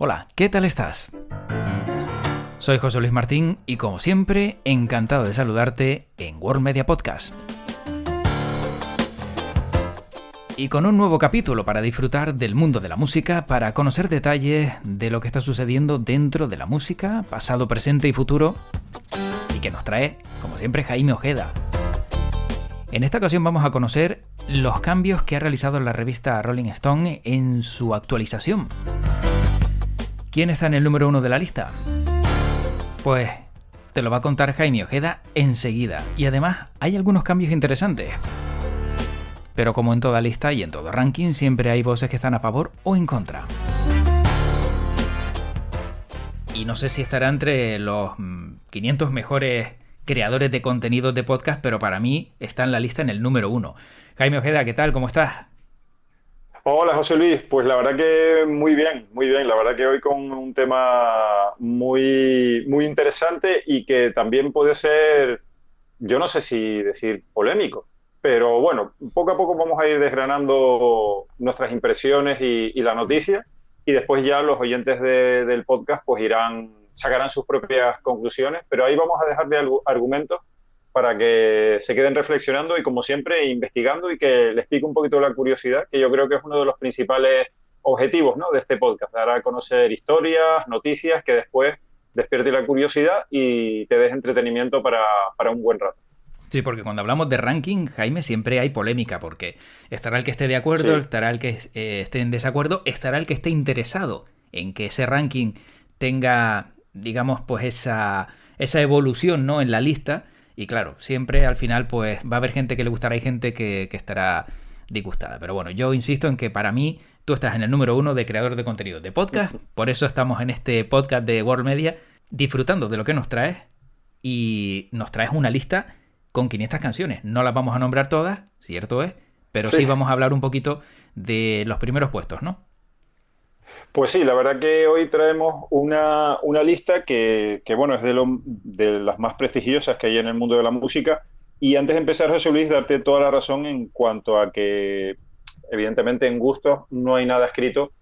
Hola, ¿qué tal estás? Soy José Luis Martín y como siempre, encantado de saludarte en World Media Podcast. Y con un nuevo capítulo para disfrutar del mundo de la música, para conocer detalles de lo que está sucediendo dentro de la música, pasado, presente y futuro, y que nos trae, como siempre, Jaime Ojeda. En esta ocasión vamos a conocer los cambios que ha realizado la revista Rolling Stone en su actualización. ¿Quién está en el número 1 de la lista? Pues te lo va a contar Jaime Ojeda enseguida. Y además hay algunos cambios interesantes. Pero como en toda lista y en todo ranking, siempre hay voces que están a favor o en contra. Y no sé si estará entre los 500 mejores creadores de contenidos de podcast, pero para mí está en la lista en el número 1. Jaime Ojeda, ¿qué tal? ¿Cómo estás? Hola José Luis, pues la verdad que muy bien, muy bien. La verdad que hoy con un tema muy interesante y que también puede ser, yo no sé si decir polémico, pero bueno, poco a poco vamos a ir desgranando nuestras impresiones y la noticia y después ya los oyentes del podcast pues sacarán sus propias conclusiones, pero ahí vamos a dejarle argumentos para que se queden reflexionando y, como siempre, investigando y que les pique un poquito la curiosidad, que yo creo que es uno de los principales objetivos, ¿no?, de este podcast, dar a conocer historias, noticias, que después despierte la curiosidad y te des entretenimiento para un buen rato. Sí, porque cuando hablamos de ranking, Jaime, siempre hay polémica, porque estará el que esté de acuerdo, Sí, estará el que esté en desacuerdo, estará el que esté interesado en que ese ranking tenga, digamos, pues esa evolución, ¿no?, en la lista. Y claro, siempre al final pues va a haber gente que le gustará y gente que estará disgustada. Pero bueno, yo insisto en que para mí tú estás en el número 1 de creador de contenido de podcast. Por eso estamos en este podcast de World Media disfrutando de lo que nos traes. Y nos traes una lista con 500 canciones. No las vamos a nombrar todas, cierto es, pero sí sí. vamos a hablar un poquito de los primeros puestos, ¿no? Pues sí, la verdad que hoy traemos una lista que bueno, es de las más prestigiosas que hay en el mundo de la música. Y antes de empezar, José Luis, darte toda la razón en cuanto a que, evidentemente, en gustos no hay nada escrito.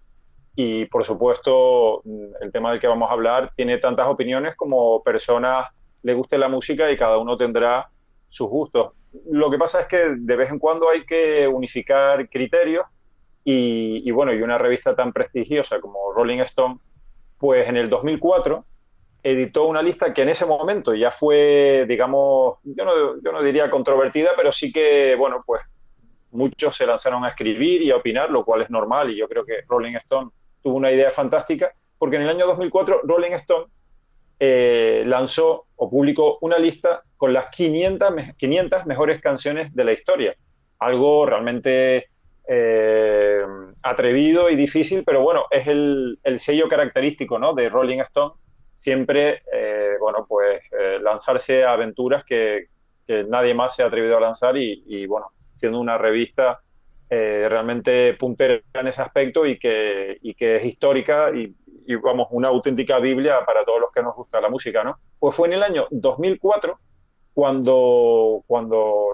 Y, por supuesto, el tema del que vamos a hablar tiene tantas opiniones como personas le guste la música y cada uno tendrá sus gustos. Lo que pasa es que de vez en cuando hay que unificar criterios y bueno, y una revista tan prestigiosa como Rolling Stone, pues en el 2004 editó una lista que en ese momento ya fue, digamos, yo no diría controvertida, pero sí que, bueno, pues muchos se lanzaron a escribir y a opinar, lo cual es normal, y yo creo que Rolling Stone tuvo una idea fantástica, porque en el año 2004 Rolling Stone lanzó o publicó una lista con las 500 mejores canciones de la historia. Algo realmente atrevido y difícil, pero bueno, es el sello característico, ¿no?, de Rolling Stone, siempre bueno, pues lanzarse a aventuras que nadie más se ha atrevido a lanzar y bueno, siendo una revista realmente puntera en ese aspecto y que es histórica y vamos, una auténtica Biblia para todos los que nos gusta la música, ¿no? Pues fue en el año 2004 cuando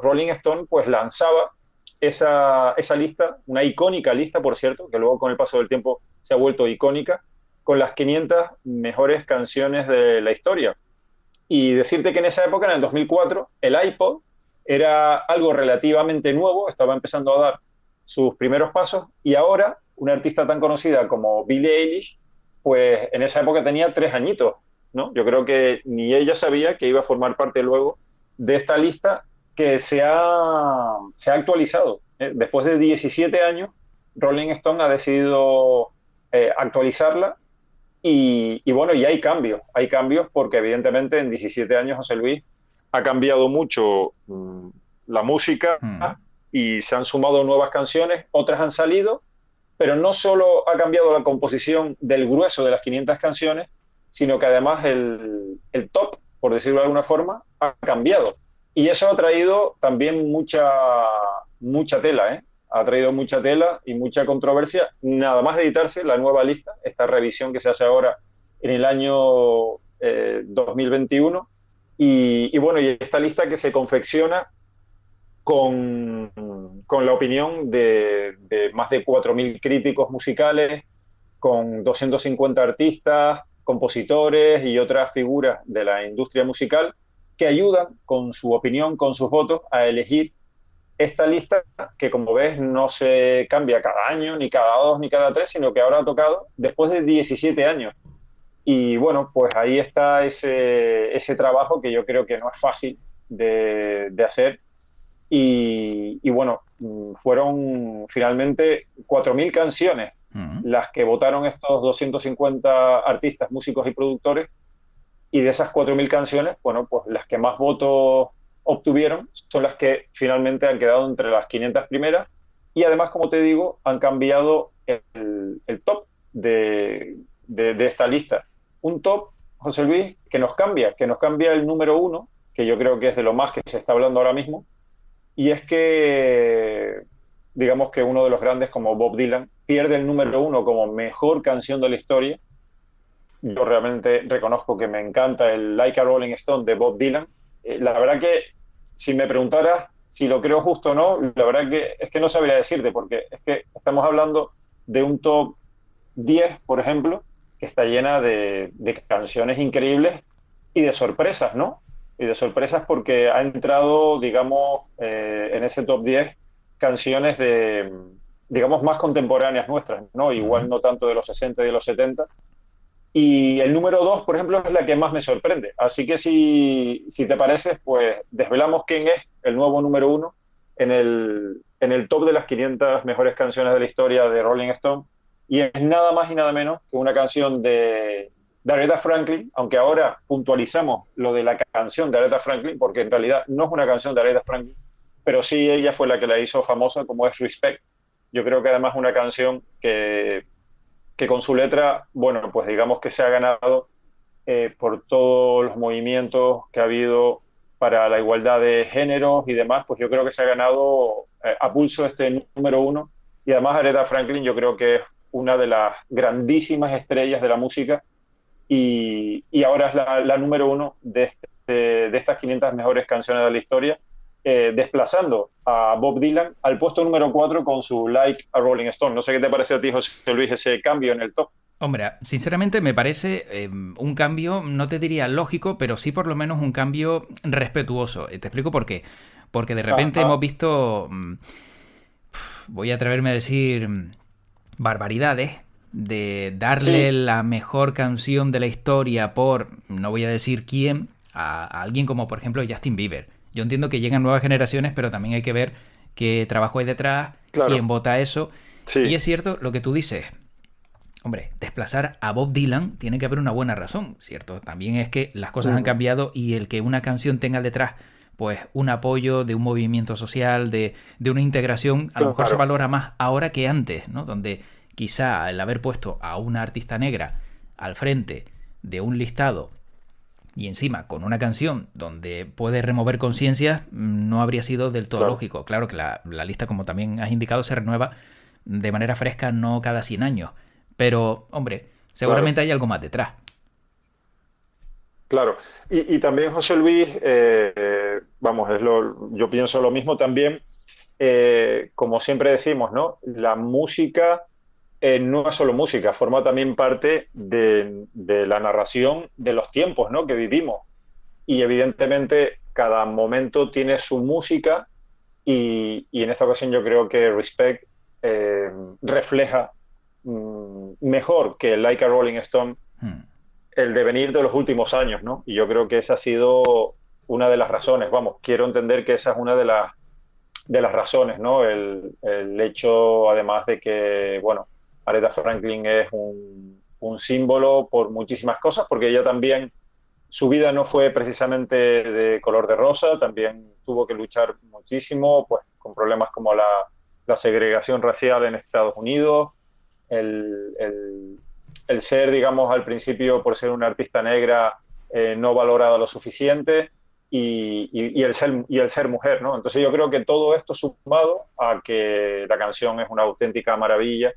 Rolling Stone pues lanzaba esa lista, una icónica lista, por cierto, que luego con el paso del tiempo se ha vuelto icónica, con las 500 mejores canciones de la historia. Y decirte que en esa época, en el 2004, el iPod era algo relativamente nuevo, estaba empezando a dar sus primeros pasos, y ahora una artista tan conocida como Billie Eilish, pues en esa época tenía 3 añitos, ¿no? Yo creo que ni ella sabía que iba a formar parte luego de esta lista que se ha actualizado. Después de 17 años, Rolling Stone ha decidido actualizarla y bueno, y hay cambios porque evidentemente en 17 años, José Luis, ha cambiado mucho la música Mm. y se han sumado nuevas canciones, otras han salido, pero no solo ha cambiado la composición del grueso de las 500 canciones, sino que además el top, por decirlo de alguna forma, ha cambiado. Y eso ha traído también mucha tela, ¿eh? Ha traído mucha tela y mucha controversia. Nada más de editarse la nueva lista, esta revisión que se hace ahora en el año 2021. Y bueno, y esta lista que se confecciona con la opinión de más de 4.000 críticos musicales, con 250 artistas, compositores y otras figuras de la industria musical que ayudan con su opinión, con sus votos, a elegir esta lista que, como ves, no se cambia cada año, ni cada dos, ni cada tres, sino que ahora ha tocado después de 17 años. Y bueno, pues ahí está ese trabajo que yo creo que no es fácil de hacer. Y bueno, fueron finalmente 4.000 canciones las que votaron estos 250 artistas, músicos y productores, y de esas 4.000 canciones, bueno, pues las que más votos obtuvieron son las que finalmente han quedado entre las 500 primeras, y además, como te digo, han cambiado el top de esta lista. Un top, José Luis, que nos cambia el número uno, que yo creo que es de lo más que se está hablando ahora mismo, y es que, digamos que uno de los grandes, como Bob Dylan, pierde el número uno como mejor canción de la historia. Yo realmente reconozco que me encanta el Like a Rolling Stone de Bob Dylan. La verdad que, si me preguntaras si lo creo justo o no, la verdad que es que no sabría decirte, porque es que estamos hablando de un top 10, por ejemplo, que está llena de canciones increíbles y de sorpresas, ¿no? Y de sorpresas porque ha entrado, digamos, en ese top 10 canciones digamos, más contemporáneas nuestras, ¿no? Igual no tanto de los 60 y de los 70. Y el número 2, por ejemplo, es la que más me sorprende. Así que si te parece, pues desvelamos quién es el nuevo número uno en el top de las 500 mejores canciones de la historia de Rolling Stone. Y es nada más y nada menos que una canción de Aretha Franklin, aunque ahora puntualizamos lo de la canción de Aretha Franklin, porque en realidad no es una canción de Aretha Franklin, pero sí ella fue la que la hizo famosa, como es Respect. Yo creo que además es una canción que con su letra, bueno, pues digamos que se ha ganado por todos los movimientos que ha habido para la igualdad de géneros y demás, pues yo creo que se ha ganado a pulso este número uno. Y además Aretha Franklin yo creo que es una de las grandísimas estrellas de la música y ahora es la número uno de estas 500 mejores canciones de la historia, desplazando a Bob Dylan al puesto número 4 con su Like a Rolling Stone. No sé qué te parece a ti, José Luis, ese cambio en el top. Hombre, sinceramente me parece un cambio, no te diría lógico, pero sí por lo menos un cambio respetuoso. Te explico por qué. Porque de repente hemos visto, voy a atreverme a decir, barbaridades de darle la mejor canción de la historia por, no voy a decir quién, a alguien como por ejemplo Justin Bieber. Yo entiendo que llegan nuevas generaciones, pero también hay que ver qué trabajo hay detrás, quién vota eso. Sí. Y es cierto lo que tú dices. Hombre, desplazar a Bob Dylan tiene que haber una buena razón, ¿cierto? También es que las cosas han cambiado y el que una canción tenga detrás pues un apoyo de un movimiento social, de una integración, a lo mejor se valora más ahora que antes, ¿no? Donde quizá el haber puesto a una artista negra al frente de un listado y encima con una canción donde puede remover conciencias, no habría sido del todo lógico. Claro que la lista, como también has indicado, se renueva de manera fresca, no cada 100 años. Pero, hombre, seguramente hay algo más detrás. Claro. Y también, José Luis, vamos, yo pienso lo mismo también. Como siempre decimos, ¿no? La música no es solo música, forma también parte de la narración de los tiempos, ¿no? Que vivimos. Y evidentemente cada momento tiene su música y en esta ocasión yo creo que Respect refleja mejor que Like a Rolling Stone el devenir de los últimos años, ¿no? Y yo creo que esa ha sido una de las razones, vamos, quiero entender que esa es una de las razones, ¿no? El hecho, además de que, bueno, Aretha Franklin es un símbolo por muchísimas cosas, porque ella también, su vida no fue precisamente de color de rosa, también tuvo que luchar muchísimo, pues, con problemas como la segregación racial en Estados Unidos, el ser, digamos, al principio, por ser una artista negra, no valorada lo suficiente, y el ser mujer, ¿no? Entonces yo creo que todo esto sumado a que la canción es una auténtica maravilla,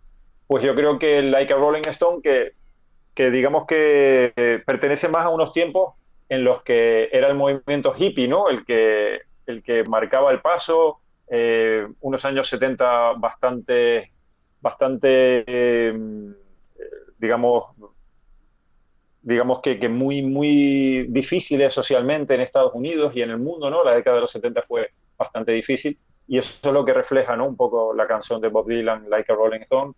pues yo creo que Like a Rolling Stone, que digamos que pertenece más a unos tiempos en los que era el movimiento hippie, ¿no? El que marcaba el paso, unos años 70 bastante digamos, que muy, muy difíciles socialmente en Estados Unidos y en el mundo, ¿no? La década de los 70 fue bastante difícil y eso es lo que refleja, ¿no? Un poco la canción de Bob Dylan, Like a Rolling Stone.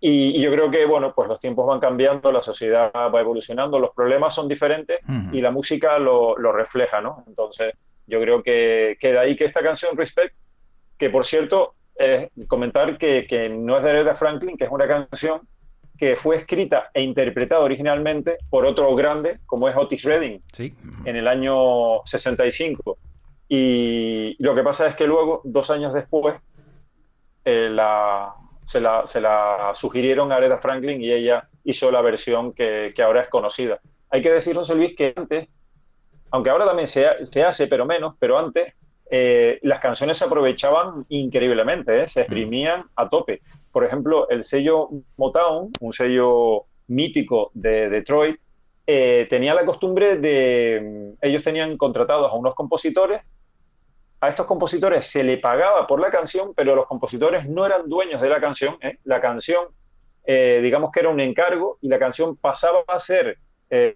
Y yo creo que, bueno, pues los tiempos van cambiando, la sociedad va evolucionando, los problemas son diferentes y la música lo refleja, ¿no? Entonces, yo creo que de ahí que esta canción, Respect, que por cierto, comentar que no es de Aretha Franklin, que es una canción que fue escrita e interpretada originalmente por otro grande, como es Otis Redding, sí, en el año 65. Y lo que pasa es que luego, 2 años después, se la sugirieron a Aretha Franklin y ella hizo la versión que ahora es conocida. Hay que decir, José Luis, que antes, aunque ahora también se hace, pero menos, pero antes las canciones se aprovechaban increíblemente, se exprimían a tope. Por ejemplo, el sello Motown, un sello mítico de Detroit, tenía la costumbre de, ellos tenían contratados a unos compositores, a estos compositores se le pagaba por la canción, pero los compositores no eran dueños de la canción. La canción, digamos que era un encargo y la canción pasaba a ser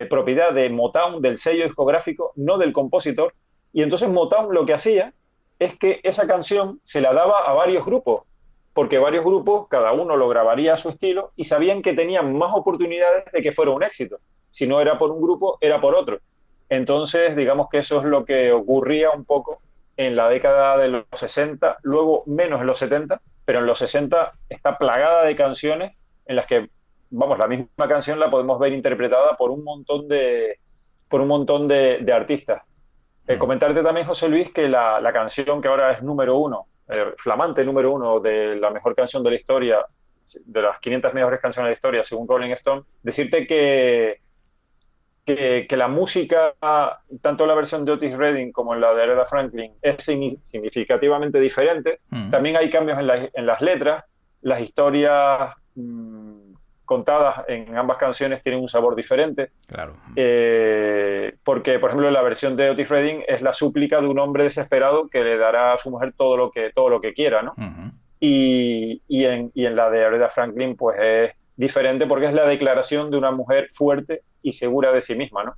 propiedad de Motown, del sello discográfico, no del compositor. Y entonces Motown lo que hacía es que esa canción se la daba a varios grupos, porque varios grupos, cada uno lo grabaría a su estilo y sabían que tenían más oportunidades de que fuera un éxito. Si no era por un grupo, era por otro. Entonces, digamos que eso es lo que ocurría un poco en la década de los 60, luego menos en los 70, pero en los 60 está plagada de canciones en las que, vamos, la misma canción la podemos ver interpretada por un montón de artistas. Comentarte también, José Luis, que la canción que ahora es número uno, flamante número uno de la mejor canción de la historia, de las 500 mejores canciones de la historia, según Rolling Stone, decirte que la música, tanto la versión de Otis Redding como en la de Aretha Franklin, es significativamente diferente. También hay cambios en las letras, las historias contadas en ambas canciones tienen un sabor diferente. Claro. Porque, por ejemplo, la versión de Otis Redding es la súplica de un hombre desesperado que le dará a su mujer todo lo que quiera, ¿no? Y en la de Aretha Franklin, pues es diferente porque es la declaración de una mujer fuerte y segura de sí misma, ¿no?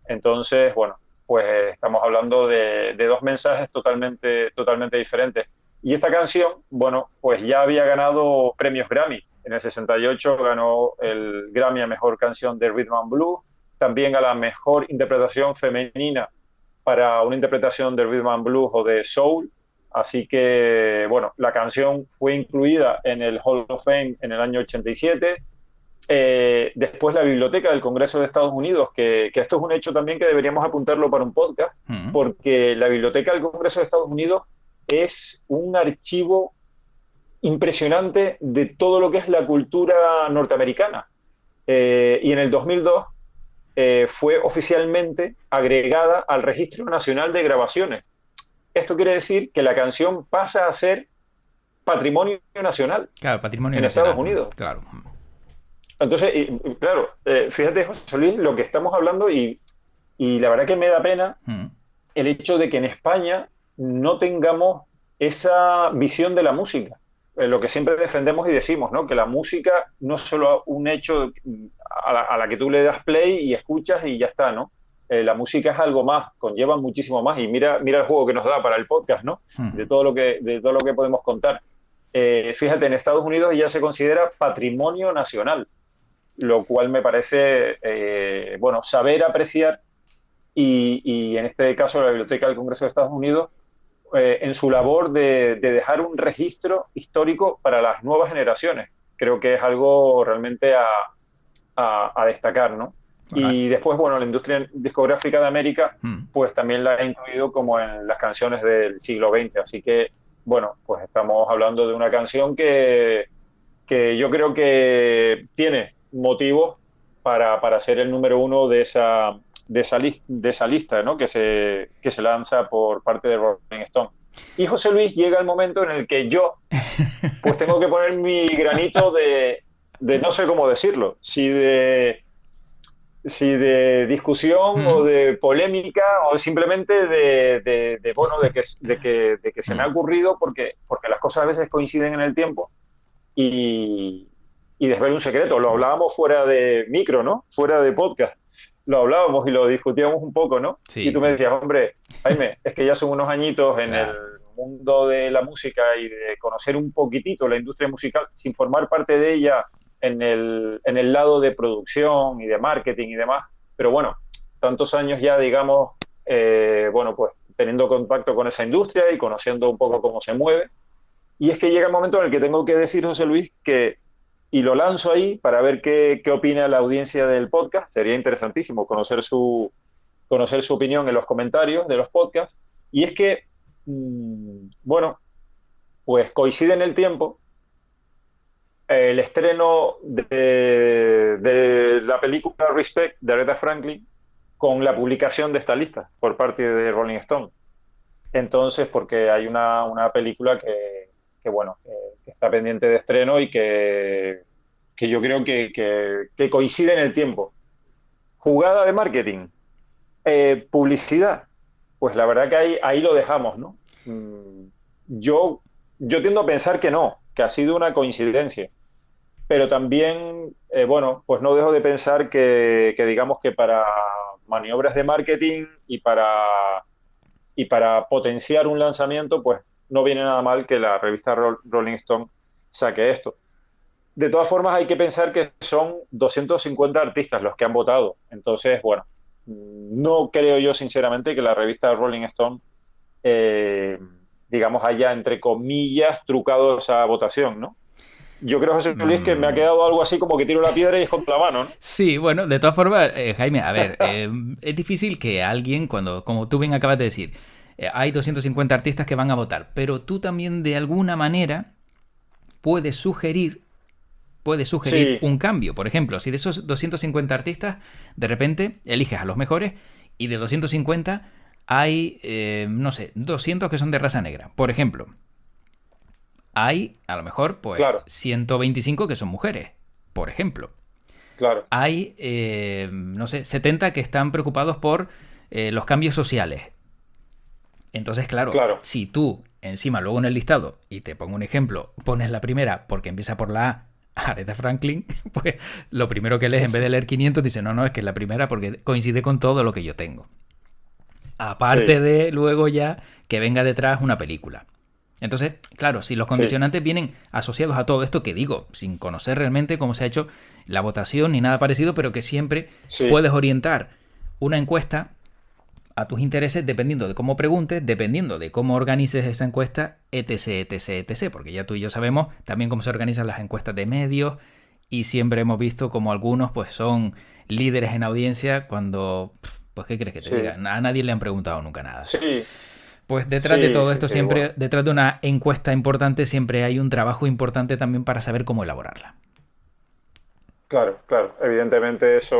Entonces, bueno, pues estamos hablando de dos mensajes totalmente diferentes. Y esta canción, bueno, pues ya había ganado premios Grammy. En el 68 ganó el Grammy a Mejor Canción de Rhythm and Blues, también a la Mejor Interpretación Femenina para una interpretación de Rhythm and Blues o de Soul. Así que, bueno, la canción fue incluida en el Hall of Fame en el año 87. Después la Biblioteca del Congreso de Estados Unidos, que esto es un hecho también que deberíamos apuntarlo para un podcast, porque la Biblioteca del Congreso de Estados Unidos es un archivo impresionante de todo lo que es la cultura norteamericana. Y en el 2002 fue oficialmente agregada al Registro Nacional de Grabaciones. Esto quiere decir que la canción pasa a ser patrimonio nacional. Claro, patrimonio en nacional. Estados Unidos. Claro. Entonces, claro, fíjate, José Luis, lo que estamos hablando y la verdad que me da pena el hecho de que en España no tengamos esa visión de la música. Lo que siempre defendemos y decimos, ¿no? Que la música no es solo un hecho a la que tú le das play y escuchas y ya está, ¿no? La música es algo más, conlleva muchísimo más y mira el juego que nos da para el podcast, ¿no? De todo lo que podemos contar. Fíjate, en Estados Unidos ya se considera patrimonio nacional, lo cual me parece, bueno, saber apreciar y en este caso la Biblioteca del Congreso de Estados Unidos en su labor de dejar un registro histórico para las nuevas generaciones. Creo que es algo realmente a destacar, ¿no? Y después, bueno, la industria discográfica de América, pues también la ha incluido como en las canciones del siglo XX. Así que, bueno, pues estamos hablando de una canción que yo creo que tiene motivos para ser el número uno de esa lista, ¿no? que se lanza por parte de Rolling Stone. Y José Luis, llega el momento en el que yo pues tengo que poner mi granito de no sé cómo decirlo, si de discusión o de polémica o simplemente de que se me ha ocurrido porque las cosas a veces coinciden en el tiempo y Y desvelo un secreto, lo hablábamos fuera de micro, ¿no? Fuera de podcast. Lo hablábamos y lo discutíamos un poco, ¿no? Y Sí, tú me decías, hombre, Jaime, es que ya son unos añitos en el claro. mundo de la música y de conocer un poquitito la industria musical sin formar parte de ella en el lado de producción y de marketing y demás. Pero bueno, tantos años ya, digamos, bueno, pues teniendo contacto con esa industria y conociendo un poco cómo se mueve. Y es que llega el momento en el que tengo que decir, José Luis, que, y lo lanzo ahí para ver qué opina la audiencia del podcast, sería interesantísimo conocer su opinión en los comentarios de los podcasts, y es que, bueno, pues coincide en el tiempo el estreno de la película Respect de Aretha Franklin con la publicación de esta lista por parte de Rolling Stone. Entonces, porque hay una película que bueno, que está pendiente de estreno y que yo creo que coincide en el tiempo. Jugada de marketing, publicidad, pues la verdad que ahí lo dejamos, ¿no? Yo, yo tiendo a pensar que no, que ha sido una coincidencia, pero también, bueno, pues no dejo de pensar que digamos que para maniobras de marketing y para potenciar un lanzamiento, pues no viene nada mal que la revista Rolling Stone saque esto. De todas formas, hay que pensar que son 250 artistas los que han votado. Entonces, bueno, no creo yo sinceramente que la revista Rolling Stone, eh, digamos, haya, entre comillas, trucado esa votación, ¿no? Yo creo, José Luis, que me ha Mm, quedado algo así como que tiro la piedra y es contra la mano, ¿no? sí, bueno, de todas formas, Jaime, a ver, es difícil que alguien, cuando, como tú bien acabas de decir, hay 250 artistas que van a votar, pero tú también de alguna manera puedes sugerir, puedes sugerir Sí, un cambio. Por ejemplo, si de esos 250 artistas, de repente eliges a los mejores y de 250 hay, no sé, 200 que son de raza negra. Por ejemplo, hay a lo mejor pues claro, 125 que son mujeres, por ejemplo. claro, Hay, no sé, 70 que están preocupados por los cambios sociales. Entonces, claro, claro. si tú encima luego en el listado, y te pongo un ejemplo, pones la primera porque empieza por la A, Aretha Franklin, pues lo primero que lees en vez de leer 500 dice, no, no, es que es la primera porque coincide con todo lo que yo tengo. Aparte Sí, de luego ya que venga detrás una película. Entonces, claro, si los sí, condicionantes vienen asociados a todo esto que digo, sin conocer realmente cómo se ha hecho la votación ni nada parecido, pero que siempre sí, puedes orientar una encuesta a tus intereses dependiendo de cómo preguntes, dependiendo de cómo organices esa encuesta, etc, etc, etc. Porque ya tú y yo sabemos también cómo se organizan las encuestas de medios y siempre hemos visto como algunos pues son líderes en audiencia cuando, pues ¿qué crees que te diga? sí, A nadie le han preguntado nunca nada. sí, Pues detrás de sí, todo sí, esto sí, bueno. siempre, detrás de una encuesta importante siempre hay un trabajo importante también para saber cómo elaborarla. Claro, claro. Evidentemente eso,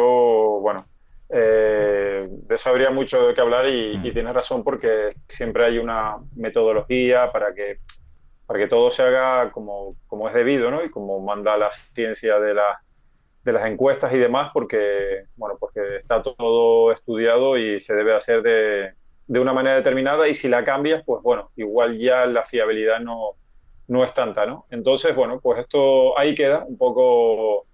bueno, de eso habría mucho de qué hablar y Mm. tienes razón porque siempre hay una metodología para que todo se haga como es debido, ¿no? Y como manda la ciencia de las encuestas y demás, porque, bueno, porque está todo estudiado y se debe hacer de una manera determinada y si la cambias, pues bueno, igual ya la fiabilidad no es tanta, ¿no? Entonces, bueno, pues esto ahí queda un poco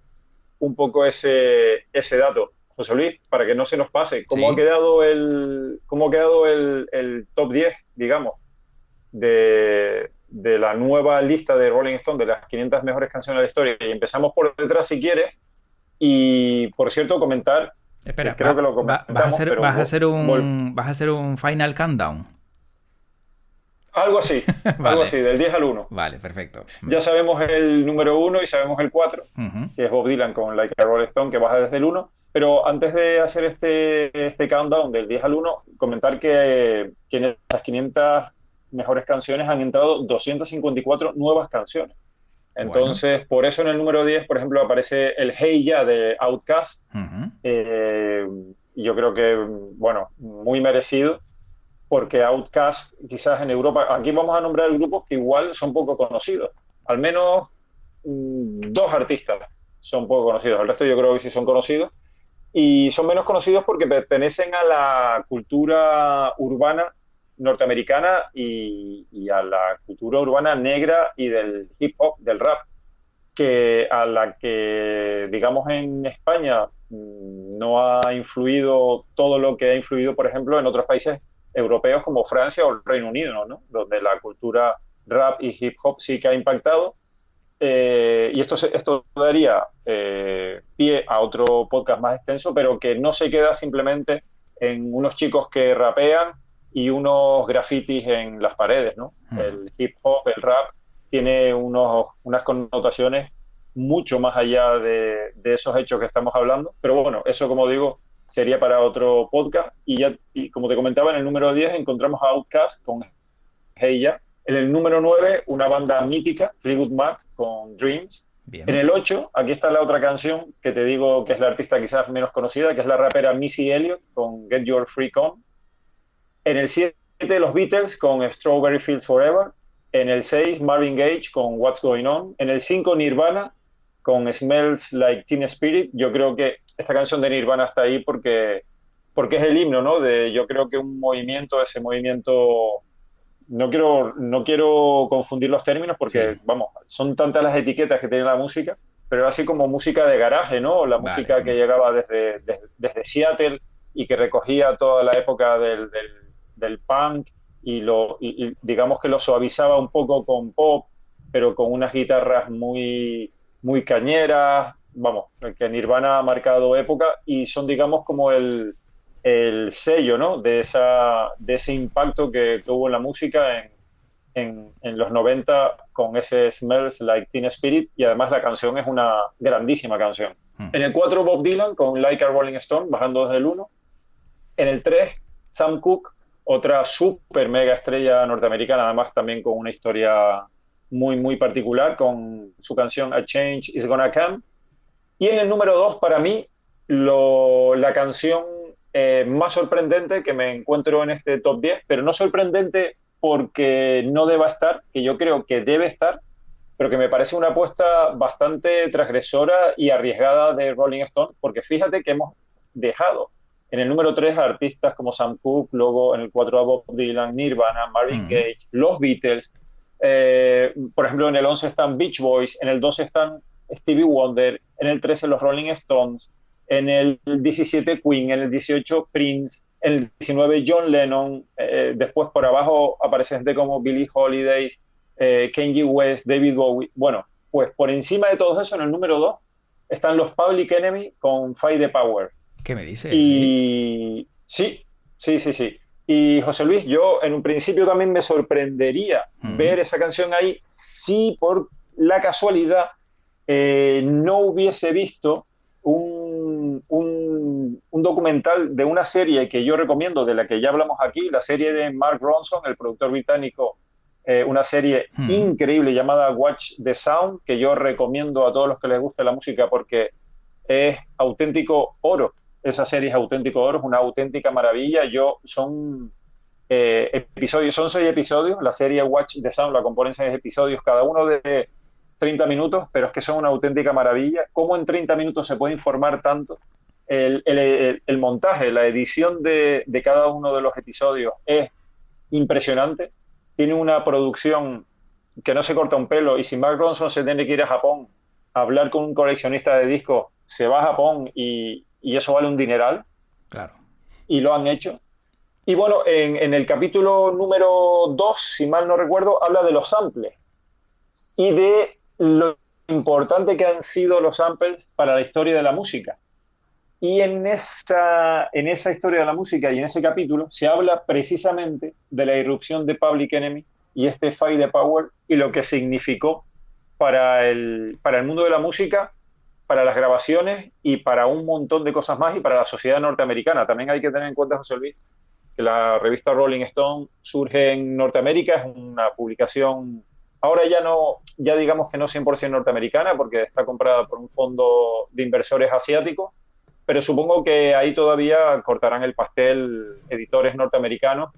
ese dato. José Luis, para que no se nos pase, Sí. cómo ha quedado el top 10, digamos, de la nueva lista de Rolling Stone de las 500 mejores canciones de la historia? Y empezamos por detrás si quieres. Y, por cierto, comentar, Espera, que creo que lo vas a comentamos, hacer, pero vas a hacer un final countdown. algo Vale, así, del 10 al 1. vale, perfecto. Ya sabemos el número 1 y sabemos el 4, Ujú. que es Bob Dylan con Like a Rolling Stone, que baja desde el 1. Pero antes de hacer este countdown del 10 al 1, comentar que en esas 500 mejores canciones han entrado 254 nuevas canciones. Bueno. Entonces, por eso en el número 10, por ejemplo, aparece el Hey Ya de Outkast. Ujú. Eh, yo creo que, bueno, muy merecido, porque Outkast quizás en Europa, aquí vamos a nombrar grupos que igual son poco conocidos. Al menos dos artistas son poco conocidos, el resto yo creo que sí son conocidos. Y son menos conocidos porque pertenecen a la cultura urbana norteamericana y a la cultura urbana negra y del hip hop, del rap. que a la que, digamos, en España no ha influido todo lo que ha influido, por ejemplo, en otros países europeos como Francia o el Reino Unido, ¿no? Donde la cultura rap y hip hop sí que ha impactado. Y esto daría pie a otro podcast más extenso, pero que no se queda simplemente en unos chicos que rapean y unos grafitis en las paredes, ¿no? El hip hop, el rap, tiene unas connotaciones mucho más allá de esos hechos que estamos hablando. Pero bueno, eso, como digo, sería para otro podcast. Y como te comentaba, en el número 10 encontramos a Outkast con Hey Ya. En el número 9, una banda mítica, Fleetwood Mac, con Dreams. Bien. En el 8, aquí está la otra canción que te digo que es la artista quizás menos conocida, que es la rapera Missy Elliott con Get Your Freak On. En el 7, los Beatles con Strawberry Fields Forever. En el 6, Marvin Gaye con What's Going On. En el 5, Nirvana con Smells Like Teen Spirit. Yo creo que esta canción de Nirvana está ahí porque es el himno, ¿no? Yo creo que un movimiento, ese movimiento... No quiero confundir los términos porque, sí, vamos, son tantas las etiquetas que tiene la música, pero así como música de garaje, ¿no? La música que llegaba desde Seattle y que recogía toda la época del punk y digamos que lo suavizaba un poco con pop, pero con unas guitarras muy, muy cañeras. Vamos, que Nirvana ha marcado época y son, digamos, como el sello, ¿no? de ese impacto que hubo en la música en los 90 con ese Smells Like Teen Spirit, y además la canción es una grandísima canción. En el 4, Bob Dylan con Like a Rolling Stone, bajando desde el 1. En el 3, Sam Cooke, otra súper mega estrella norteamericana, además también con una historia muy, muy particular, con su canción A Change Is Gonna Come. Y en el número 2, para mí, la canción más sorprendente que me encuentro en este top 10, pero no sorprendente porque no deba estar, que yo creo que debe estar, pero que me parece una apuesta bastante transgresora y arriesgada de Rolling Stone, porque fíjate que hemos dejado en el número 3 a artistas como Sam Cooke, luego en el 4 a Bob Dylan, Nirvana, Marvin Gaye, los Beatles, por ejemplo en el 11 están Beach Boys, en el 12 están Stevie Wonder, en el 13 los Rolling Stones, en el 17 Queen, en el 18 Prince, en el 19 John Lennon, después por abajo aparece gente como Billie Holiday, Kanye West, David Bowie. Bueno, pues por encima de todo eso, en el número 2 están los Public Enemy con Fight the Power. ¿Qué me dices? Y sí. Y José Luis, yo en un principio también me sorprendería ver esa canción ahí si por la casualidad no hubiese visto un documental de una serie que yo recomiendo, de la que ya hablamos aquí, la serie de Mark Ronson, el productor británico, una serie increíble llamada Watch the Sound, que yo recomiendo a todos los que les guste la música porque es auténtico oro. Esa serie es auténtico oro, es una auténtica maravilla. Son 6 episodios, la serie Watch the Sound la componen 6 episodios, cada uno de 30 minutos, pero es que son una auténtica maravilla. ¿Cómo en 30 minutos se puede informar tanto? El montaje, la edición de cada uno de los episodios es impresionante. Tiene una producción que no se corta un pelo, y si Mark Ronson se tiene que ir a Japón a hablar con un coleccionista de discos, se va a Japón y eso vale un dineral. Claro. Y lo han hecho. Y bueno, en el capítulo número 2, si mal no recuerdo, habla de los samples y de lo importante que han sido los samples para la historia de la música. Y en esa historia de la música y en ese capítulo se habla precisamente de la irrupción de Public Enemy y este Fight the Power y lo que significó para el mundo de la música, para las grabaciones y para un montón de cosas más, y para la sociedad norteamericana. También hay que tener en cuenta, José Luis, que la revista Rolling Stone surge en Norteamérica, es una publicación ahora ya digamos que no 100% norteamericana, porque está comprada por un fondo de inversores asiáticos, pero supongo que ahí todavía cortarán el pastel editores norteamericanos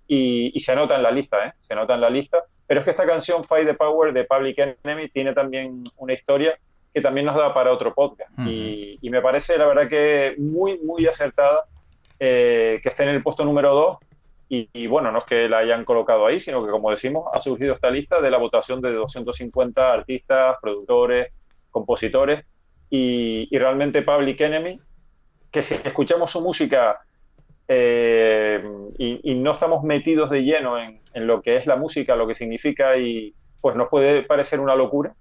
y se anota en la lista, se anota en la lista. Pero es que esta canción Fight the Power de Public Enemy tiene también una historia que también nos da para otro podcast. Y me parece, la verdad, que muy, muy acertada que esté en el puesto número 2. Y bueno, no es que la hayan colocado ahí, sino que, como decimos, ha surgido esta lista de la votación de 250 artistas, productores, compositores, y realmente Public Enemy, que si escuchamos su música y no estamos metidos de lleno en lo que es la música, lo que significa, y pues nos puede parecer una locura,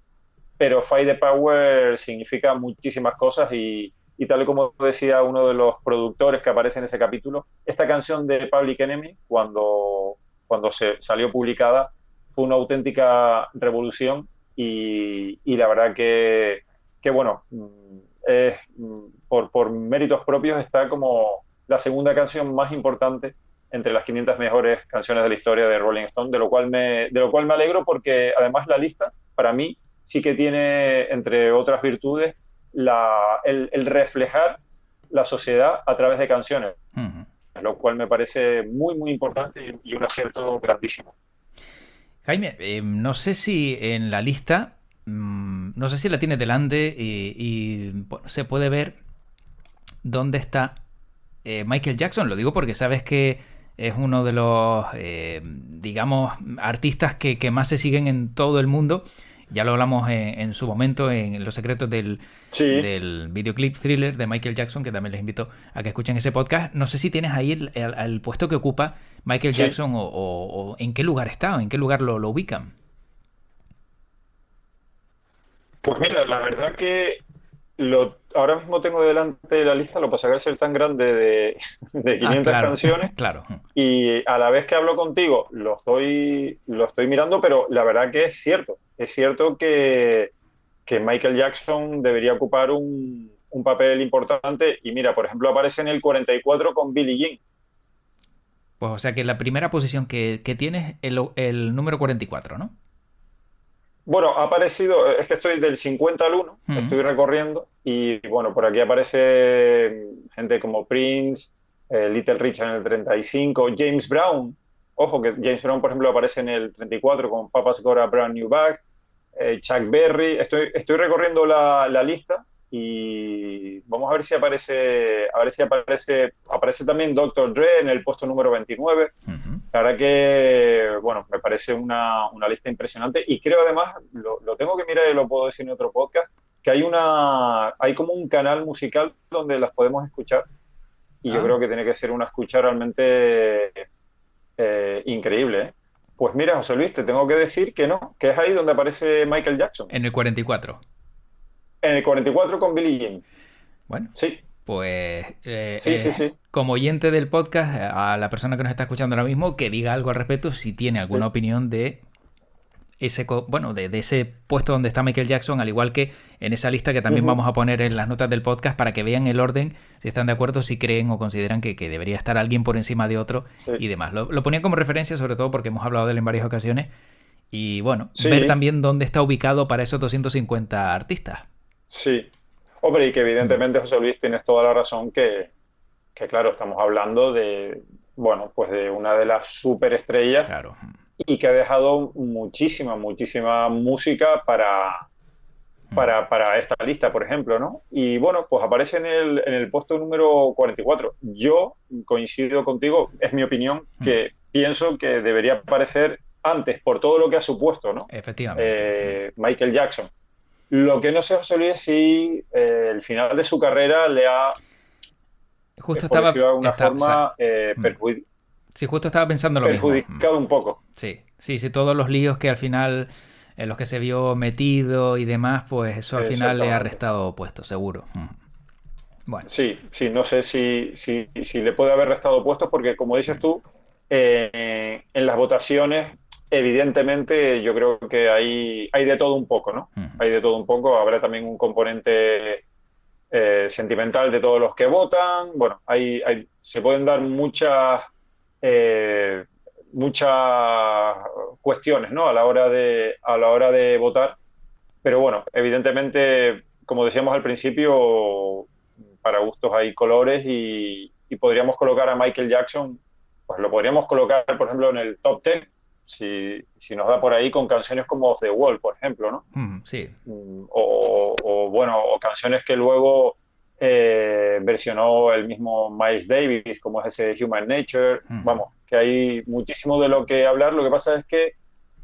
pero Fight the Power significa muchísimas cosas y tal y como decía uno de los productores que aparece en ese capítulo, esta canción de Public Enemy, cuando se salió publicada, fue una auténtica revolución y la verdad que bueno, por méritos propios está como la segunda canción más importante entre las 500 mejores canciones de la historia de Rolling Stone, de lo cual me alegro porque además la lista, para mí, sí que tiene, entre otras virtudes, el reflejar la sociedad a través de canciones, lo cual me parece muy, muy importante y un acierto grandísimo. Jaime, no sé si en la lista, no sé si la tienes delante bueno, se puede ver dónde está Michael Jackson. Lo digo porque sabes que es uno de los, digamos, artistas que más se siguen en todo el mundo. Ya lo hablamos en su momento en Los secretos del videoclip Thriller de Michael Jackson, que también les invito a que escuchen ese podcast. No sé si tienes ahí el puesto que ocupa Michael Jackson o en qué lugar está o en qué lugar lo ubican. Pues mira, la verdad que ahora mismo tengo delante la lista, lo que pasa es que al ser tan grande de 500 claro, canciones, claro. Y a la vez que hablo contigo lo estoy mirando, pero la verdad que es cierto que Michael Jackson debería ocupar un papel importante, y mira, por ejemplo, aparece en el 44 con Billie Jean. Pues o sea que la primera posición que tienes es el número 44, ¿no? Bueno, ha aparecido, es que estoy del 50 al 1, estoy recorriendo, y bueno, por aquí aparece gente como Prince, Little Richard en el 35, James Brown, ojo que James Brown, por ejemplo, aparece en el 34 con Papa's Got a Brand New Bag, Chuck Berry, estoy recorriendo la lista y vamos a ver si aparece también Dr. Dre en el puesto número 29. La verdad que, bueno, me parece una lista impresionante y creo además, lo tengo que mirar y lo puedo decir en otro podcast, que hay como un canal musical donde las podemos escuchar y yo creo que tiene que ser una escucha realmente increíble, ¿eh? Pues mira, José Luis, te tengo que decir que no, que es ahí donde aparece Michael Jackson. En el 44. En el 44 con Billie Jean. Bueno. Sí. Pues sí. Como oyente del podcast, a la persona que nos está escuchando ahora mismo, que diga algo al respecto, si tiene alguna opinión de ese, de ese puesto donde está Michael Jackson, al igual que en esa lista que también vamos a poner en las notas del podcast para que vean el orden, si están de acuerdo, si creen o consideran que debería estar alguien por encima de otro y demás. Lo ponía como referencia, sobre todo porque hemos hablado de él en varias ocasiones y bueno, ver también dónde está ubicado para esos 250 artistas. Sí. Hombre, y que evidentemente, José Luis, tienes toda la razón que claro, estamos hablando de, bueno, pues de una de las superestrellas. Claro. Y que ha dejado muchísima música para esta lista, por ejemplo, ¿no? Y bueno, pues aparece en el puesto número 44. Yo coincido contigo, es mi opinión, que pienso que debería aparecer antes, por todo lo que ha supuesto, ¿no? Efectivamente. Michael Jackson. Lo que no se os olvide si el final de su carrera le ha, justo por decirlo de alguna forma, sí, justo estaba pensando lo mismo. Perjudicado un poco. Sí, todos los líos que al final en los que se vio metido y demás, pues eso al final le ha restado puesto, seguro. Bueno. Sí, no sé si le puede haber restado puestos porque, como dices tú, en las votaciones, evidentemente, yo creo que hay de todo un poco, ¿no? Hay de todo un poco. Habrá también un componente sentimental de todos los que votan. Bueno, se pueden dar muchas cuestiones, ¿no? a la hora de votar, pero bueno, evidentemente, como decíamos al principio, para gustos hay colores y podríamos colocar a Michael Jackson, pues lo podríamos colocar, por ejemplo, en el top 10, si nos da por ahí, con canciones como Off the Wall, por ejemplo, ¿no? Sí. O canciones que luego versionó el mismo Miles Davis, como es ese Human Nature. Vamos, que hay muchísimo de lo que hablar. Lo que pasa es que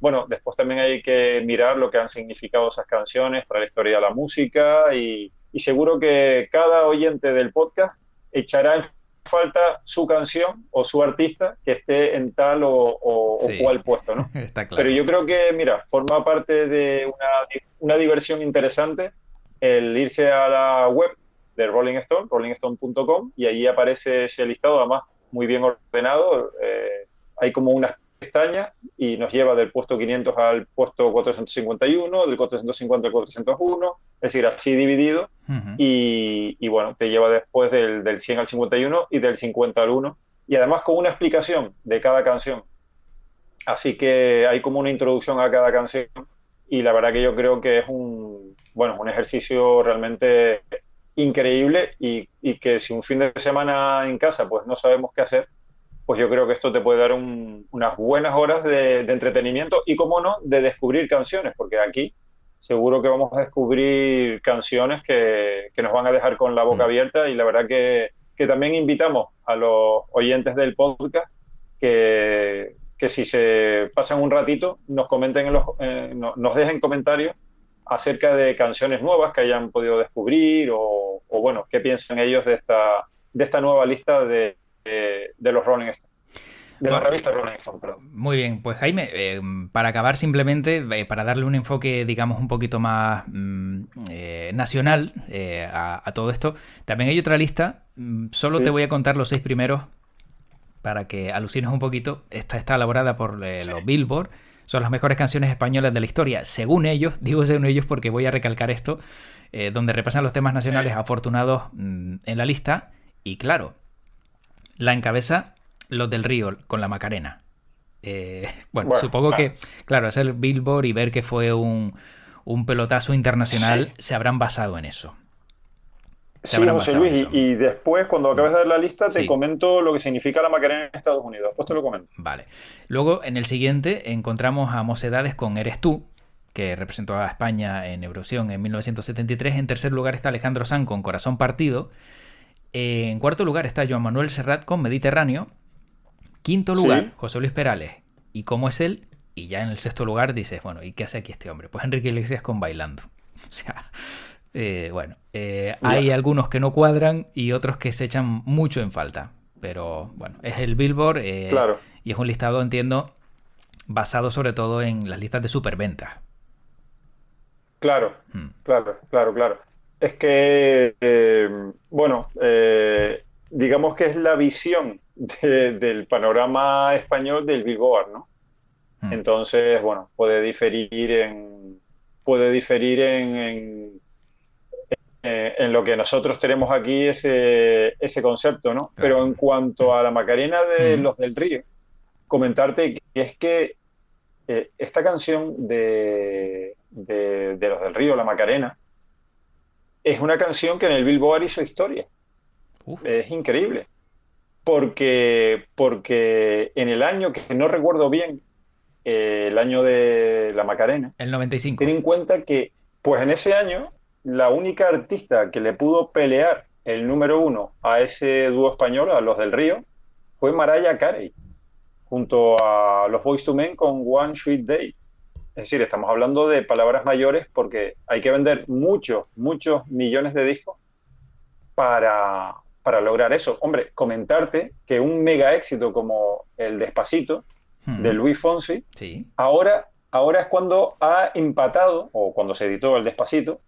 bueno, después también hay que mirar lo que han significado esas canciones para la historia de la música y seguro que cada oyente del podcast echará en falta su canción o su artista que esté en tal o Sí, cual puesto, ¿no? está Pero claro. yo creo que, mira, forma parte de una diversión interesante el irse a la web de Rolling Stone, rollingstone.com, y allí aparece ese listado, además muy bien ordenado. Hay como unas pestañas y nos lleva del puesto 500 al puesto 451, del 450 al 401, es decir, así dividido. Ujú. Y bueno, te lleva después del 100 al 51 y del 50 al 1. Y además con una explicación de cada canción. Así que hay como una introducción a cada canción y la verdad que yo creo que es bueno, un ejercicio realmente increíble y que si un fin de semana en casa pues no sabemos qué hacer, pues yo creo que esto te puede dar unas buenas horas de entretenimiento y, como no, de descubrir canciones, porque aquí seguro que vamos a descubrir canciones que nos van a dejar con la boca Mm. abierta y la verdad que también invitamos a los oyentes del podcast que si se pasan un ratito nos comenten nos dejen comentarios acerca de canciones nuevas que hayan podido descubrir o bueno, qué piensan ellos de esta nueva lista de los Rolling Stones, de la Bueno, revista Rolling Stone, perdón. muy bien, pues Jaime, para acabar simplemente, para darle un enfoque, digamos, un poquito más nacional a todo esto, también hay otra lista, solo te Sí, voy a contar los 6 primeros para que alucines un poquito. Esta está elaborada por sí, los Billboard, son las mejores canciones españolas de la historia, según ellos, digo según ellos porque voy a recalcar esto, donde repasan los temas sí. nacionales afortunados en la lista, y claro, la encabeza Los del Río con la Macarena. Bueno, Bueno, supongo que, claro, es el Billboard y ver que fue un pelotazo sí. internacional, se habrán basado en eso. Se Sí, habrán José basado en Luis, eso. y después, cuando acabes de ver la lista, te Sí, comento lo que significa la Macarena en Estados Unidos. Después te lo comento. vale. Luego, en el siguiente, encontramos a Mocedades con Eres tú, que representó a España en Eurovisión en 1973. En tercer lugar está Alejandro Sanz con Corazón partido. En cuarto lugar está Joan Manuel Serrat con Mediterráneo. Quinto lugar, Sí, José Luis Perales. ¿Y cómo es él? Y ya en el sexto lugar dices, bueno, ¿y qué hace aquí este hombre? Pues Enrique Iglesias con Bailando. O sea, bueno, hay ya, algunos que no cuadran y otros que se echan mucho en falta. Pero bueno, es el Billboard claro, y es un listado, entiendo, basado sobre todo en las listas de superventas. claro, Hmm. claro. Es que, bueno, digamos que es la visión del panorama español del Billboard, ¿no? Hmm. Entonces, bueno, puede diferir en lo que nosotros tenemos aquí ese concepto, ¿no? Pero Claro. en cuanto a la Macarena de Hmm. Los del Río, comentarte que es que esta canción de Los del Río, La Macarena, es una canción que en el Billboard hizo historia. Uf. Es increíble. Porque en el año, que no recuerdo bien, el año de La Macarena, El ten 95. en cuenta que, pues en ese año, la única artista que le pudo pelear el número uno a ese dúo español, a Los del Río, fue Mariah Carey, junto a los Boyz II Men con One Sweet Day. Es decir, estamos hablando de palabras mayores porque hay que vender muchos millones de discos para lograr eso. Hombre, comentarte que un mega éxito como el Despacito de Hmm. Luis Fonsi, Sí. ahora es cuando ha empatado, o cuando se editó el Despacito,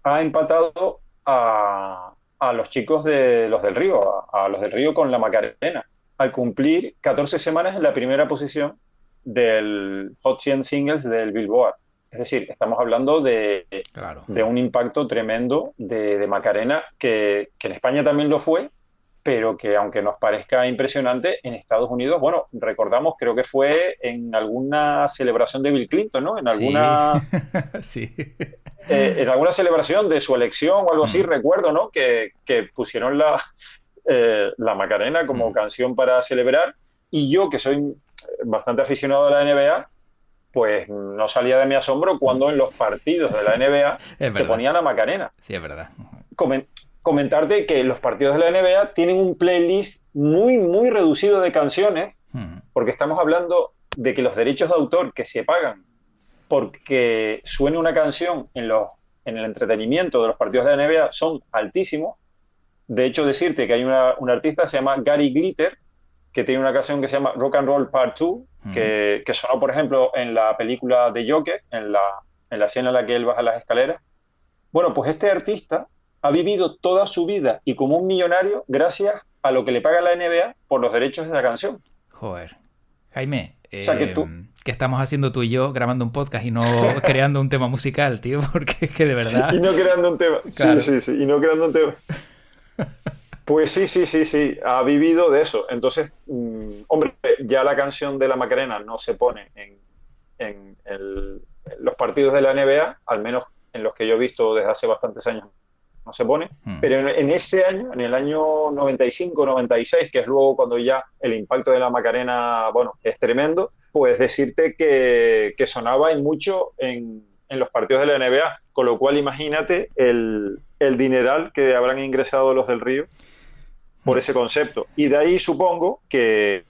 ha empatado a los chicos de Los del Río, a Los del Río con la Macarena, al cumplir 14 semanas en la primera posición del Hot 100 Singles del Billboard. Es decir, estamos hablando Claro. de un impacto tremendo de Macarena, que en España también lo fue, pero que aunque nos parezca impresionante, en Estados Unidos, bueno, recordamos, creo que fue en alguna celebración de Bill Clinton, ¿no? Sí. Sí. En alguna celebración de su elección o algo así, Hmm. recuerdo, ¿no? Que pusieron la Macarena como Hmm. canción para celebrar y yo, que soy bastante aficionado a la NBA, pues no salía de mi asombro cuando en los partidos de Sí. la NBA Es se verdad. ponía la Macarena. Sí, es verdad. Comen- Comentarte que los partidos de la NBA tienen un playlist muy reducido de canciones, Hmm. porque estamos hablando de que los derechos de autor que se pagan porque suene una canción en el entretenimiento de los partidos de la NBA son altísimos. De hecho, decirte que hay un artista que se llama Gary Glitter, que tiene una canción que se llama Rock and Roll Part 2, que sonó, por ejemplo, en la película de Joker, en la escena en la que él baja las escaleras. Bueno, pues este artista ha vivido toda su vida y como un millonario gracias a lo que le paga la NBA por los derechos de esa canción. Joder. Jaime, o sea, ¿qué estamos haciendo tú y yo grabando un podcast y no creando un tema musical, tío? Porque es que de verdad... Y no creando un tema. Claro. Sí, y no creando un tema. Pues sí, ha vivido de eso. Entonces, hombre, ya la canción de la Macarena no se pone en los partidos de la NBA, al menos en los que yo he visto desde hace bastantes años no se pone, pero en ese año, en el año 95, 96, que es luego cuando ya el impacto de la Macarena, bueno, es tremendo, pues decirte que sonaba y mucho en los partidos de la NBA, con lo cual imagínate el dineral que habrán ingresado los del Río por ese concepto. Y de ahí supongo que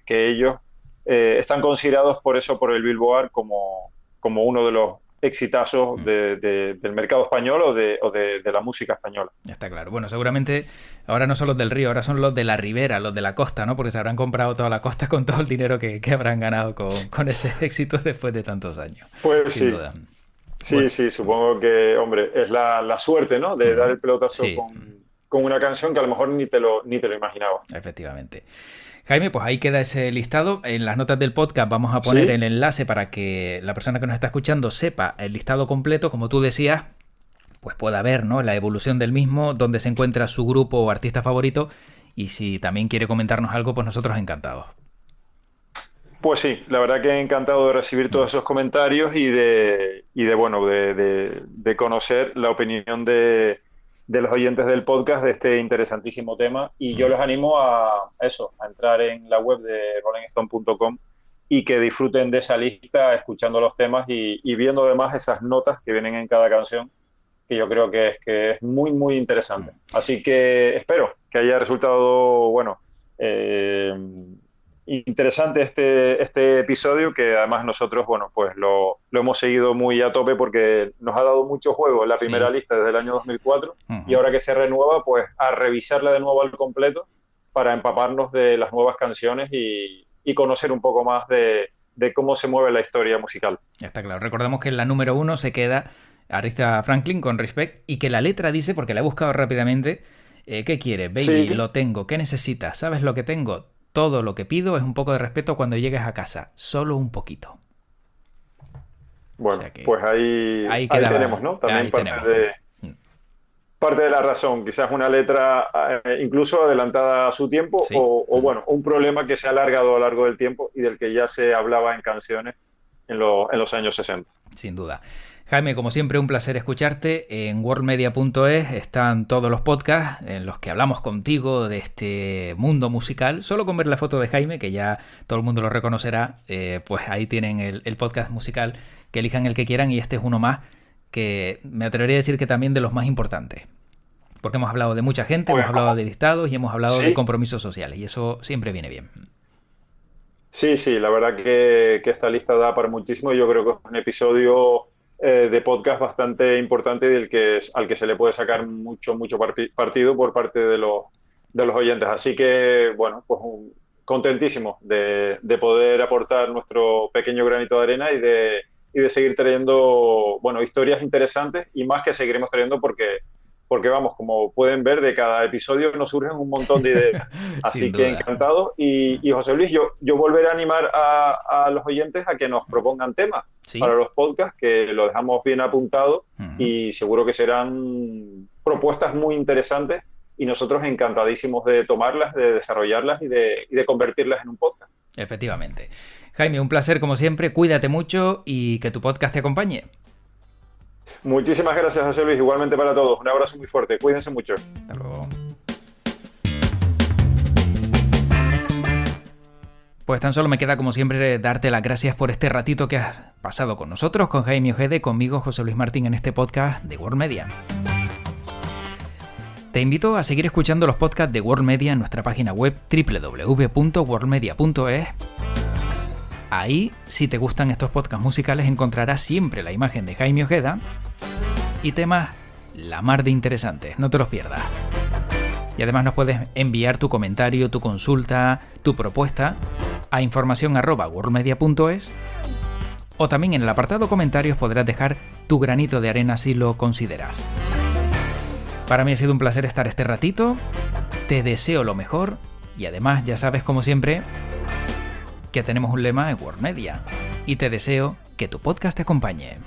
ellos están considerados por eso, por el Billboard, como uno de los exitazos del mercado español o de la música española. Está claro. Bueno, seguramente ahora no son los del Río, ahora son los de la Ribera, los de la costa, ¿no? Porque se habrán comprado toda la costa con todo el dinero que habrán ganado con ese éxito después de tantos años. Pues sin sí. duda. Sí, Bueno. sí, supongo que, hombre, es la suerte, ¿no? De dar el pelotazo con una canción que a lo mejor ni te lo imaginaba. Efectivamente. Jaime, pues ahí queda ese listado. En las notas del podcast vamos a poner el enlace para que la persona que nos está escuchando sepa el listado completo, como tú decías, pues pueda ver, ¿no?, la evolución del mismo, dónde se encuentra su grupo o artista favorito, y si también quiere comentarnos algo, pues nosotros encantados. Pues sí, la verdad que he encantado de recibir todos esos comentarios y de conocer la opinión de los oyentes del podcast de este interesantísimo tema, y yo les animo a entrar en la web de rollingstone.com y que disfruten de esa lista escuchando los temas y viendo además esas notas que vienen en cada canción, que yo creo que es muy, muy interesante. Así que espero que haya resultado, interesante este episodio, que además nosotros, pues lo hemos seguido muy a tope porque nos ha dado mucho juego en la primera lista desde el año 2004 y ahora que se renueva, pues a revisarla de nuevo al completo para empaparnos de las nuevas canciones y conocer un poco más de cómo se mueve la historia musical. Está claro. Recordamos que en la número 1 se queda Aretha Franklin con Respect, y que la letra dice, porque la he buscado rápidamente, ¿qué quieres, baby? Sí. Lo tengo. ¿Qué necesitas? ¿Sabes lo que tengo? Todo lo que pido es un poco de respeto cuando llegues a casa. Solo un poquito. Bueno, o sea que pues ahí tenemos, ¿no? También parte de la razón. Quizás una letra incluso adelantada a su tiempo, o un problema que se ha alargado a lo largo del tiempo y del que ya se hablaba en canciones en los años 60. Sin duda. Jaime, como siempre, un placer escucharte. En worldmedia.es están todos los podcasts en los que hablamos contigo de este mundo musical. Solo con ver la foto de Jaime, que ya todo el mundo lo reconocerá, pues ahí tienen el podcast musical, que elijan el que quieran, y este es uno más que me atrevería a decir que también de los más importantes. Porque hemos hablado de mucha gente, hemos hablado de listados y hemos hablado de compromisos sociales, y eso siempre viene bien. Sí, la verdad que esta lista da para muchísimo, y yo creo que es un episodio de podcast bastante importante y al que se le puede sacar mucho partido por parte de los oyentes. Así que, bueno, pues contentísimos de poder aportar nuestro pequeño granito de arena y de seguir trayendo, historias interesantes, y más que seguiremos trayendo porque vamos, como pueden ver, de cada episodio nos surgen un montón de ideas. Así que encantado. Y José Luis, yo volveré a animar a los oyentes a que nos propongan temas para los podcasts, que lo dejamos bien apuntado, y seguro que serán propuestas muy interesantes, y nosotros encantadísimos de tomarlas, de desarrollarlas y de convertirlas en un podcast. Efectivamente. Jaime, un placer como siempre, cuídate mucho y que tu podcast te acompañe. Muchísimas gracias, José Luis, igualmente para todos. Un abrazo muy fuerte, cuídense mucho. Hasta luego. Pues tan solo me queda, como siempre, darte las gracias por este ratito que has pasado con nosotros, con Jaime Ojede, conmigo, José Luis Martín, en este podcast de World Media. Te invito a seguir escuchando los podcasts de World Media en nuestra página web www.worldmedia.es, Ahí, si te gustan estos podcasts musicales, encontrarás siempre la imagen de Jaime Ojeda y temas la mar de interesantes, no te los pierdas. Y además nos puedes enviar tu comentario, tu consulta, tu propuesta a informacion@worldmedia.es, o también en el apartado comentarios podrás dejar tu granito de arena si lo consideras. Para mí ha sido un placer estar este ratito, te deseo lo mejor y además ya sabes, como siempre, que tenemos un lema en World Media y te deseo que tu podcast te acompañe.